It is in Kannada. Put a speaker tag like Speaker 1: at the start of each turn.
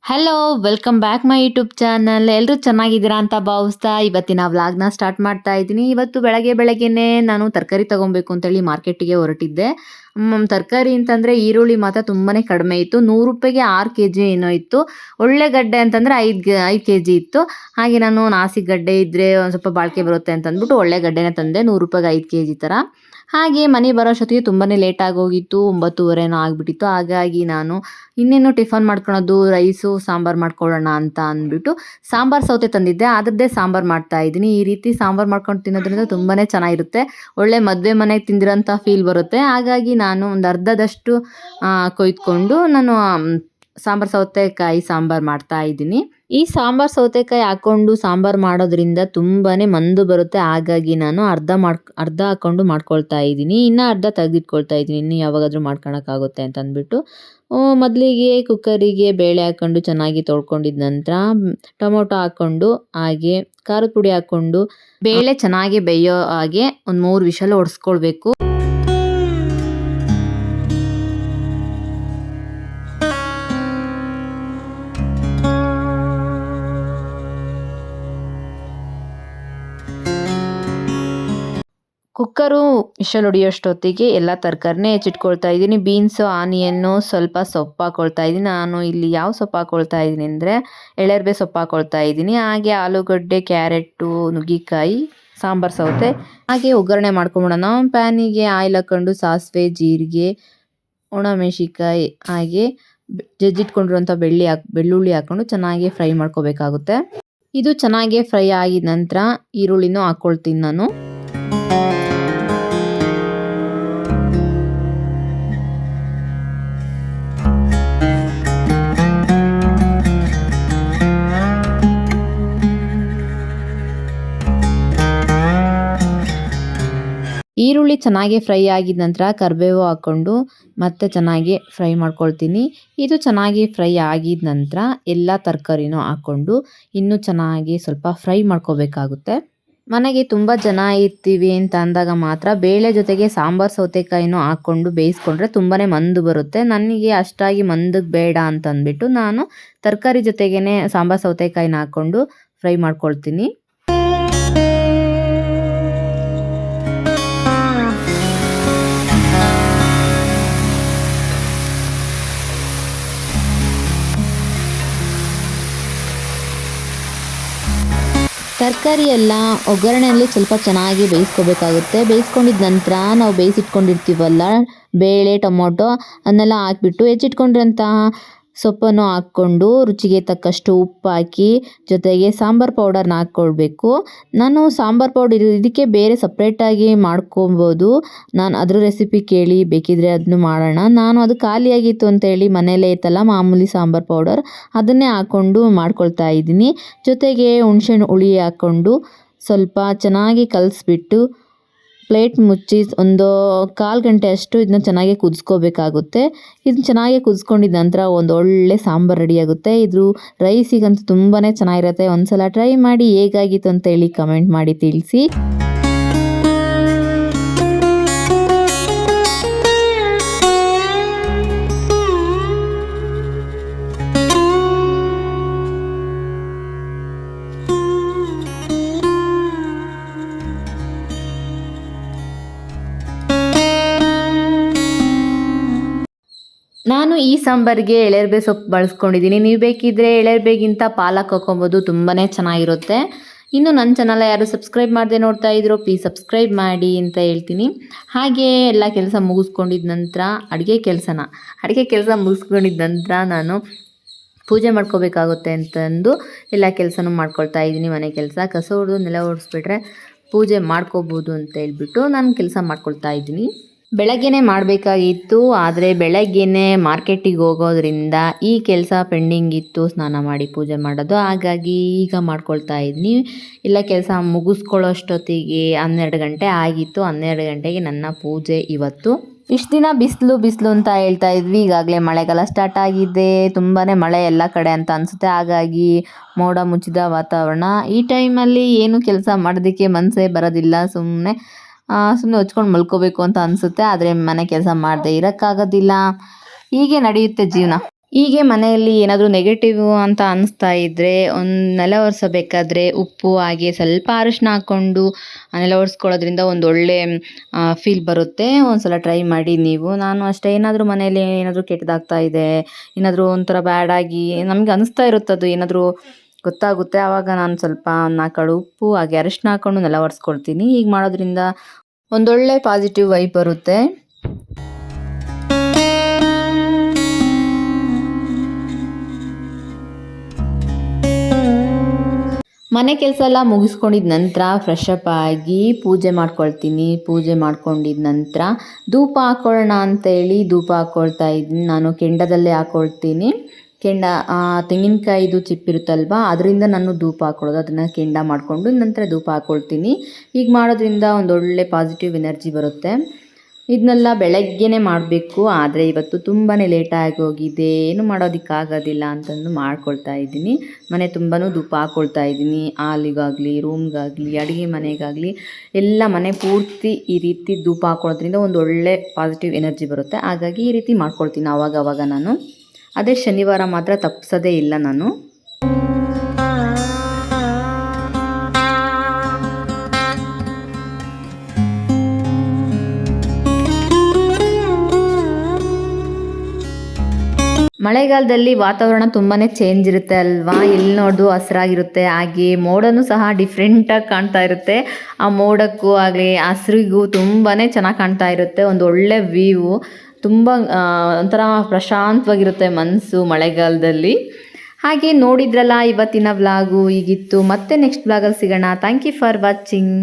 Speaker 1: Hello welcome back my YouTube channel. ಎಲ್ಲರೂ ಚೆನ್ನಾಗಿದ್ದೀರಾ ಅಂತ ಭಾವಿಸ್ತಾ ಇವತ್ತಿನ ವ್ಲಾಗ್ನ ಸ್ಟಾರ್ಟ್ ಮಾಡ್ತಾ ಇದ್ದೀನಿ. ಇವತ್ತು ಬೆಳಗ್ಗೆನೆ ನಾನು ತರಕಾರಿ ತಗೊಬೇಕು ಅಂತೇಳಿ ಮಾರ್ಕೆಟಿಗೆ ಹೊರಟಿದ್ದೆ. ತರಕಾರಿ ಅಂತಂದರೆ ಈರುಳ್ಳಿ ಮಾತ್ರ ತುಂಬಾ ಕಡಿಮೆ ಇತ್ತು. 100 ರೂಪಾಯಿಗೆ 6 kg ಏನೋ ಇತ್ತು. ಒಳ್ಳೆ ಗಡ್ಡೆ ಅಂತಂದರೆ 5 kg ಇತ್ತು. ಹಾಗೆ ನಾನು ನಾಸಿಕ್ ಗಡ್ಡೆ ಇದ್ದರೆ ಒಂದು ಸ್ವಲ್ಪ ಬಾಳಿಕೆ ಬರುತ್ತೆ ಅಂತ ಅಂದ್ಬಿಟ್ಟು ಒಳ್ಳೆ ಗಡ್ಡೆನೇ ತಂದೆ. 100 ರೂಪಾಯಿಗೆ 5 kg ಥರ. ಹಾಗೆ ಮನೆ ಬರೋಷ್ಟೊತ್ತಿಗೆ ತುಂಬಾ ಲೇಟ್ ಆಗೋಗಿತ್ತು. 9:30 ಆಗಿಬಿಟ್ಟಿತ್ತು. ಹಾಗಾಗಿ ನಾನು ಇನ್ನೇನು ಟಿಫನ್ ಮಾಡ್ಕೊಳೋದು, ರೈಸು ಸಾಂಬಾರು ಮಾಡ್ಕೊಳ್ಳೋಣ ಅಂತ ಅಂದ್ಬಿಟ್ಟು ಸಾಂಬಾರು ಸೌತೆ ತಂದಿದ್ದೆ. ಅದರದ್ದೇ ಸಾಂಬಾರು ಮಾಡ್ತಾ ಇದ್ದೀನಿ. ಈ ರೀತಿ ಸಾಂಬಾರು ಮಾಡ್ಕೊಂಡು ತಿನ್ನೋದ್ರಿಂದ ತುಂಬಾ ಚೆನ್ನಾಗಿರುತ್ತೆ. ಒಳ್ಳೆ ಮದುವೆ ಮನೆಗೆ ತಿಂದಿರೋಂಥ ಫೀಲ್ ಬರುತ್ತೆ. ಹಾಗಾಗಿ ನಾನು ಒಂದು ಅರ್ಧದಷ್ಟು ಕೊಯ್ದುಕೊಂಡು ನಾನು ಸಾಂಬಾರು ಸೌತೆಕಾಯಿ ಸಾಂಬಾರು ಮಾಡ್ತಾ ಇದ್ದೀನಿ. ಈ ಸಾಂಬಾರು ಸೌತೆಕಾಯಿ ಹಾಕ್ಕೊಂಡು ಸಾಂಬಾರು ಮಾಡೋದ್ರಿಂದ ತುಂಬಾ ಮಂದು ಬರುತ್ತೆ. ಹಾಗಾಗಿ ನಾನು ಅರ್ಧ ಹಾಕ್ಕೊಂಡು ಮಾಡ್ಕೊಳ್ತಾ ಇದ್ದೀನಿ. ಇನ್ನು ಅರ್ಧ ತೆಗೆದಿಟ್ಕೊಳ್ತಾ ಇದ್ದೀನಿ. ಇನ್ನು ಯಾವಾಗಾದರೂ ಮಾಡ್ಕೊಳಕ್ಕಾಗುತ್ತೆ ಅಂತ ಅಂದ್ಬಿಟ್ಟು ಮೊದಲಿಗೆ ಕುಕ್ಕರಿಗೆ ಬೇಳೆ ಹಾಕ್ಕೊಂಡು ಚೆನ್ನಾಗಿ ತೊಳ್ಕೊಂಡಿದ್ದ ನಂತರ ಟೊಮೊಟೊ ಹಾಕ್ಕೊಂಡು ಹಾಗೆ ಖಾರದ ಪುಡಿ ಹಾಕ್ಕೊಂಡು ಬೇಳೆ ಚೆನ್ನಾಗಿ ಬೇಯೋ ಹಾಗೆ ಒಂದು 3 ವಿಷಲ್ ಹೊಡೆಸ್ಕೊಳ್ಬೇಕು. ಕುಕ್ಕರು ವಿಷಲ್ ಹೊಡಿಯೋಷ್ಟೊತ್ತಿಗೆ ಎಲ್ಲ ತರಕಾರಿನೇ ಹೆಚ್ಚಿಟ್ಕೊಳ್ತಾ ಇದ್ದೀನಿ. ಬೀನ್ಸು, ಆನಿಯನ್ನು, ಸ್ವಲ್ಪ ಸೊಪ್ಪು ಹಾಕ್ಕೊಳ್ತಾ ಇದ್ದೀನಿ. ನಾನು ಇಲ್ಲಿ ಯಾವ ಸೊಪ್ಪು ಹಾಕ್ಕೊಳ್ತಾ ಇದ್ದೀನಿ ಅಂದರೆ ಎಳೆರ್ಬೆ ಸೊಪ್ಪು ಹಾಕ್ಕೊಳ್ತಾ ಇದ್ದೀನಿ. ಹಾಗೆ ಆಲೂಗಡ್ಡೆ, ಕ್ಯಾರೆಟು, ನುಗ್ಗಿಕಾಯಿ, ಸಾಂಬಾರು ಸೌತೆ ಹಾಗೆ ಒಗ್ಗರಣೆ ಮಾಡ್ಕೊಂಬಿಡೋಣ. ಪ್ಯಾನಿಗೆ ಆಯಿಲ್ ಹಾಕ್ಕೊಂಡು ಸಾಸಿವೆ, ಜೀರಿಗೆ, ಒಣಮೆಣಸಿಕಾಯಿ ಹಾಗೆ ಜಜ್ಜಿಟ್ಕೊಂಡಿರುವಂಥ ಬೆಳ್ಳುಳ್ಳಿ ಹಾಕ್ಕೊಂಡು ಚೆನ್ನಾಗಿ ಫ್ರೈ ಮಾಡ್ಕೋಬೇಕಾಗುತ್ತೆ. ಇದು ಚೆನ್ನಾಗಿ ಫ್ರೈ ಆಗಿದ ನಂತರ ಈರುಳ್ಳಿನೂ ಹಾಕ್ಕೊಳ್ತೀನಿ ನಾನು. ಈರುಳ್ಳಿ ಚೆನ್ನಾಗಿ ಫ್ರೈ ಆಗಿದ ನಂತರ ಕರಿಬೇವು ಹಾಕ್ಕೊಂಡು ಮತ್ತೆ ಚೆನ್ನಾಗಿ ಫ್ರೈ ಮಾಡ್ಕೊಳ್ತೀನಿ. ಇದು ಚೆನ್ನಾಗಿ ಫ್ರೈ ಆಗಿದ ನಂತರ ಎಲ್ಲ ತರಕಾರಿನೂ ಹಾಕ್ಕೊಂಡು ಇನ್ನೂ ಚೆನ್ನಾಗಿ ಸ್ವಲ್ಪ ಫ್ರೈ ಮಾಡ್ಕೋಬೇಕಾಗುತ್ತೆ. ಮನೆಗೆ ತುಂಬ ಜನ ಇರ್ತೀವಿ ಅಂತ ಅಂದಾಗ ಮಾತ್ರ ಬೇಳೆ ಜೊತೆಗೆ ಸಾಂಬಾರು ಸೌತೆಕಾಯಿನೂ ಹಾಕ್ಕೊಂಡು ಬೇಯಿಸ್ಕೊಂಡ್ರೆ ತುಂಬಾ ಮಂದು ಬರುತ್ತೆ. ನನಗೆ ಅಷ್ಟಾಗಿ ಮಂದಕ್ಕೆ ಬೇಡ ಅಂತ ಅಂದ್ಬಿಟ್ಟು ನಾನು ತರಕಾರಿ ಜೊತೆಗೇ ಸಾಂಬಾರು ಸೌತೆಕಾಯಿನ ಹಾಕ್ಕೊಂಡು ಫ್ರೈ ಮಾಡ್ಕೊಳ್ತೀನಿ. ತರಕಾರಿ ಎಲ್ಲ ಒಗ್ಗರಣೆಯಲ್ಲಿ ಸ್ವಲ್ಪ ಚೆನ್ನಾಗಿ ಬೇಯಿಸ್ಕೋಬೇಕಾಗುತ್ತೆ. ಬೇಯಿಸ್ಕೊಂಡಿದ್ದ ನಂತರ ನಾವು ಬೇಯಿಸಿಟ್ಕೊಂಡಿರ್ತೀವಲ್ಲ ಬೇಳೆ, ಟೊಮೊಟೊ ಅದನ್ನೆಲ್ಲ ಹಾಕ್ಬಿಟ್ಟು ಹೆಚ್ಚಿಟ್ಕೊಂಡಿರೋಂತಹ ಸೊಪ್ಪನ್ನು ಹಾಕ್ಕೊಂಡು ರುಚಿಗೆ ತಕ್ಕಷ್ಟು ಉಪ್ಪು ಹಾಕಿ ಜೊತೆಗೆ ಸಾಂಬಾರು ಪೌಡರ್ನ ಹಾಕ್ಕೊಳ್ಬೇಕು. ನಾನು ಸಾಂಬಾರು ಪೌಡರ್ ಇದಕ್ಕೆ ಬೇರೆ ಸಪ್ರೇಟಾಗಿ ಮಾಡ್ಕೊಬೋದು. ನಾನು ಅದ್ರ ರೆಸಿಪಿ ಕೇಳಿ ಬೇಕಿದ್ರೆ ಅದನ್ನು ಮಾಡೋಣ. ನಾನು ಅದು ಖಾಲಿಯಾಗಿತ್ತು ಅಂತೇಳಿ ಮನೆಯಲ್ಲೇ ಇತ್ತಲ್ಲ ಮಾಮೂಲಿ ಸಾಂಬಾರು ಪೌಡರ್ ಅದನ್ನೇ ಹಾಕ್ಕೊಂಡು ಮಾಡ್ಕೊಳ್ತಾ ಇದ್ದೀನಿ. ಜೊತೆಗೆ ಹುಣಸೆಹಣ್ಣು ಹುಳಿ ಹಾಕ್ಕೊಂಡು ಸ್ವಲ್ಪ ಚೆನ್ನಾಗಿ ಕಲಿಸ್ಬಿಟ್ಟು ಪ್ಲೇಟ್ ಮುಚ್ಚಿ ಒಂದು 1/4 ಗಂಟೆ ಅಷ್ಟು ಇದನ್ನ ಚೆನ್ನಾಗಿ ಕುದಿಸ್ಕೋಬೇಕಾಗುತ್ತೆ. ಇದನ್ನ ಚೆನ್ನಾಗಿ ಕುದಿಸ್ಕೊಂಡಿದ್ದ ನಂತರ ಒಂದು ಒಳ್ಳೆ ಸಾಂಬಾರು ರೆಡಿಯಾಗುತ್ತೆ. ಇದು ರೈಸಿಗಂತೂ ತುಂಬಾ ಚೆನ್ನಾಗಿರುತ್ತೆ. ಒಂದ್ಸಲ ಟ್ರೈ ಮಾಡಿ ಹೇಗಾಗಿತ್ತು ಅಂತೇಳಿ ಕಮೆಂಟ್ ಮಾಡಿ ತಿಳಿಸಿ. ನಾನು ಈ ಸಾಂಬಾರಿಗೆ ಎಳೆರ್ಬೆ ಸೊಪ್ಪು ಬಳಸ್ಕೊಂಡಿದ್ದೀನಿ. ನೀವು ಬೇಕಿದ್ದರೆ ಎಳೆರ್ಬೆಗಿಂತ ಪಾಲಕ್ ಹಾಕ್ಕೊಬೋದು, ತುಂಬಾ ಚೆನ್ನಾಗಿರುತ್ತೆ. ಇನ್ನು ನನ್ನ ಚಾನಲ್ ಯಾರು ಸಬ್ಸ್ಕ್ರೈಬ್ ಮಾಡದೆ ನೋಡ್ತಾ ಇದ್ರೋ ಪ್ಲೀಸ್ ಸಬ್ಸ್ಕ್ರೈಬ್ ಮಾಡಿ ಅಂತ ಹೇಳ್ತೀನಿ. ಹಾಗೆ ಎಲ್ಲ ಕೆಲಸ ಮುಗಿಸ್ಕೊಂಡಿದ್ದ ನಂತರ ಅಡುಗೆ ಕೆಲಸ ಮುಗಿಸ್ಕೊಂಡಿದ್ದ ನಂತರ ನಾನು ಪೂಜೆ ಮಾಡ್ಕೋಬೇಕಾಗುತ್ತೆ ಅಂತಂದು ಎಲ್ಲ ಕೆಲಸನೂ ಮಾಡ್ಕೊಳ್ತಾ ಇದ್ದೀನಿ. ಮನೆ ಕೆಲಸ ಕಸ ಹೊಡೆದು ನೆಲ ಒರೆಸ್ಬಿಟ್ರೆ ಪೂಜೆ ಮಾಡ್ಕೋಬೋದು ಅಂತ ಹೇಳ್ಬಿಟ್ಟು ನಾನು ಕೆಲಸ ಮಾಡ್ಕೊಳ್ತಾ ಇದ್ದೀನಿ. ಬೆಳಗ್ಗೆನೇ ಮಾಡಬೇಕಾಗಿತ್ತು, ಆದರೆ ಬೆಳಗ್ಗೆನೇ ಮಾರ್ಕೆಟಿಗೆ ಹೋಗೋದ್ರಿಂದ ಈ ಕೆಲಸ ಪೆಂಡಿಂಗ್ ಇತ್ತು, ಸ್ನಾನ ಮಾಡಿ ಪೂಜೆ ಮಾಡೋದು. ಹಾಗಾಗಿ ಈಗ ಮಾಡ್ಕೊಳ್ತಾ ಇದ್ದೀನಿ. ಎಲ್ಲ ಕೆಲಸ ಮುಗಿಸ್ಕೊಳ್ಳೋಷ್ಟೊತ್ತಿಗೆ 12 ಗಂಟೆ ಆಗಿತ್ತು. 12 ಗಂಟೆಗೆ ನನ್ನ ಪೂಜೆ ಇವತ್ತು. ಇಷ್ಟು ದಿನ ಬಿಸಿಲು ಅಂತ ಹೇಳ್ತಾ ಇದ್ವಿ. ಈಗಾಗಲೇ ಮಳೆಗಾಲ ಸ್ಟಾರ್ಟ್ ಆಗಿದೆ. ತುಂಬಾ ಮಳೆ ಎಲ್ಲ ಕಡೆ ಅಂತ ಅನಿಸುತ್ತೆ. ಹಾಗಾಗಿ ಮೋಡ ಮುಚ್ಚಿದ ವಾತಾವರಣ. ಈ ಟೈಮಲ್ಲಿ ಏನು ಕೆಲಸ ಮಾಡೋದಕ್ಕೆ ಮನಸ್ಸೇ ಬರೋದಿಲ್ಲ. ಸುಮ್ಮನೆ ಹೊಚ್ಕೊಂಡು ಮಲ್ಕೋಬೇಕು ಅಂತ ಅನಿಸುತ್ತೆ. ಆದರೆ ಮನೆ ಕೆಲಸ ಮಾಡದೆ ಇರೋಕ್ಕಾಗೋದಿಲ್ಲ. ಹೀಗೆ ನಡೆಯುತ್ತೆ ಜೀವನ. ಹೀಗೆ ಮನೆಯಲ್ಲಿ ಏನಾದರೂ ನೆಗೆಟಿವ್ ಅಂತ ಅನಿಸ್ತಾ ಇದ್ದರೆ ಒಂದು ನೆಲ ಒರೆಸಬೇಕಾದ್ರೆ ಉಪ್ಪು ಹಾಗೆ ಸ್ವಲ್ಪ ಅರಿಶಿನ ಹಾಕ್ಕೊಂಡು ನೆಲ ಒರೆಸ್ಕೊಳ್ಳೋದ್ರಿಂದ ಒಂದು ಒಳ್ಳೆ ಫೀಲ್ ಬರುತ್ತೆ. ಒಂದ್ಸಲ ಟ್ರೈ ಮಾಡಿ ನೀವು. ನಾನು ಅಷ್ಟೇ ಏನಾದರೂ ಮನೆಯಲ್ಲಿ ಏನಾದರೂ ಕೆಟ್ಟದಾಗ್ತಾ ಇದೆ, ಏನಾದರೂ ಒಂಥರ ಬ್ಯಾಡಾಗಿ ನಮಗೆ ಅನಿಸ್ತಾ ಇರುತ್ತದು ಏನಾದರೂ ಗೊತ್ತಾಗುತ್ತೆ. ಆವಾಗ ನಾನು ಸ್ವಲ್ಪ 4 ಉಪ್ಪು ಹಾಗೆ ಅರಿಶಿನ ಹಾಕ್ಕೊಂಡು ನೆಲ ಒರೆಸ್ಕೊಳ್ತೀನಿ. ಹೀಗೆ ಮಾಡೋದ್ರಿಂದ ಒಂದೊಳ್ಳೆ ಪಾಸಿಟಿವ್ ವೈಬ್ ಬರುತ್ತೆ. ಮನೆ ಕೆಲಸ ಎಲ್ಲ ಮುಗಿಸ್ಕೊಂಡಿದ್ದ ನಂತರ ಫ್ರೆಶ್ ಅಪ್ ಆಗಿ ಪೂಜೆ ಮಾಡ್ಕೊಳ್ತೀನಿ. ಪೂಜೆ ಮಾಡ್ಕೊಂಡಿದ್ದ ನಂತರ ಧೂಪ ಹಾಕ್ಕೊಳ್ಳೋಣ ಅಂತೇಳಿ ಧೂಪ ಹಾಕ್ಕೊಳ್ತಾ ಇದ್ದೀನಿ. ನಾನು ಕೆಂಡದಲ್ಲೇ ಹಾಕ್ಕೊಳ್ತೀನಿ. ಕೆಂಡ ತೆಂಗಿನಕಾಯಿದು ಚಿಪ್ಪಿರುತ್ತಲ್ವ ಅದರಿಂದ ನಾನು ಧೂಪ ಹಾಕ್ಕೊಳ್ಳೋದು. ಅದನ್ನು ಕೆಂಡ ಮಾಡಿಕೊಂಡು ನಂತರ ಧೂಪ ಹಾಕ್ಕೊಳ್ತೀನಿ. ಹೀಗೆ ಮಾಡೋದ್ರಿಂದ ಒಂದೊಳ್ಳೆ ಪಾಸಿಟಿವ್ ಎನರ್ಜಿ ಬರುತ್ತೆ. ಇದನ್ನೆಲ್ಲ ಬೆಳಗ್ಗೆನೇ ಮಾಡಬೇಕು, ಆದರೆ ಇವತ್ತು ತುಂಬಾ ಲೇಟಾಗಿ ಹೋಗಿದೆ, ಏನು ಮಾಡೋದಕ್ಕಾಗೋದಿಲ್ಲ ಅಂತಂದು ಮಾಡ್ಕೊಳ್ತಾ ಇದ್ದೀನಿ. ಮನೆ ತುಂಬಾ ಧೂಪ ಹಾಕ್ಕೊಳ್ತಾ ಇದ್ದೀನಿ. ಹಾಲಿಗಾಗಲಿ, ರೂಮ್ಗಾಗಲಿ, ಅಡುಗೆ ಮನೆಗಾಗಲಿ ಎಲ್ಲ ಮನೆ ಪೂರ್ತಿ ಈ ರೀತಿ ಧೂಪ ಹಾಕ್ಕೊಳ್ಳೋದ್ರಿಂದ ಒಂದು ಒಳ್ಳೆ ಪಾಸಿಟಿವ್ ಎನರ್ಜಿ ಬರುತ್ತೆ. ಹಾಗಾಗಿ ಈ ರೀತಿ ಮಾಡ್ಕೊಳ್ತೀನಿ ಆವಾಗ ನಾನು. ಅದೇ ಶನಿವಾರ ಮಾತ್ರ ತಪ್ಪಿಸೋದೇ ಇಲ್ಲ ನಾನು. ಮಳೆಗಾಲದಲ್ಲಿ ವಾತಾವರಣ ತುಂಬಾ ಚೇಂಜ್ ಇರುತ್ತೆ ಅಲ್ವಾ. ಎಲ್ಲಿ ನೋಡಿದ್ರು ಹಸಿರಾಗಿರುತ್ತೆ, ಹಾಗೆ ಮೋಡನೂ ಸಹ ಡಿಫ್ರೆಂಟಾಗಿ ಕಾಣ್ತಾ ಇರುತ್ತೆ. ಆ ಮೋಡಕ್ಕೂ ಆಗಲಿ ಹಸಿರಿಗೂ ತುಂಬಾ ಚೆನ್ನಾಗಿ ಕಾಣ್ತಾ ಇರುತ್ತೆ. ಒಂದು ಒಳ್ಳೆ ವ್ಯೂ, ತುಂಬ ಒಂಥರ ಪ್ರಶಾಂತವಾಗಿರುತ್ತೆ ಮನಸ್ಸು ಮಳೆಗಾಲದಲ್ಲಿ. ಹಾಗೆ ನೋಡಿದ್ರಲ್ಲ ಇವತ್ತಿನ ವ್ಲಾಗು ಹೀಗಿತ್ತು. ಮತ್ತೆ ನೆಕ್ಸ್ಟ್ ವ್ಲಾಗಲ್ಲಿ ಸಿಗೋಣ. Thank you for watching.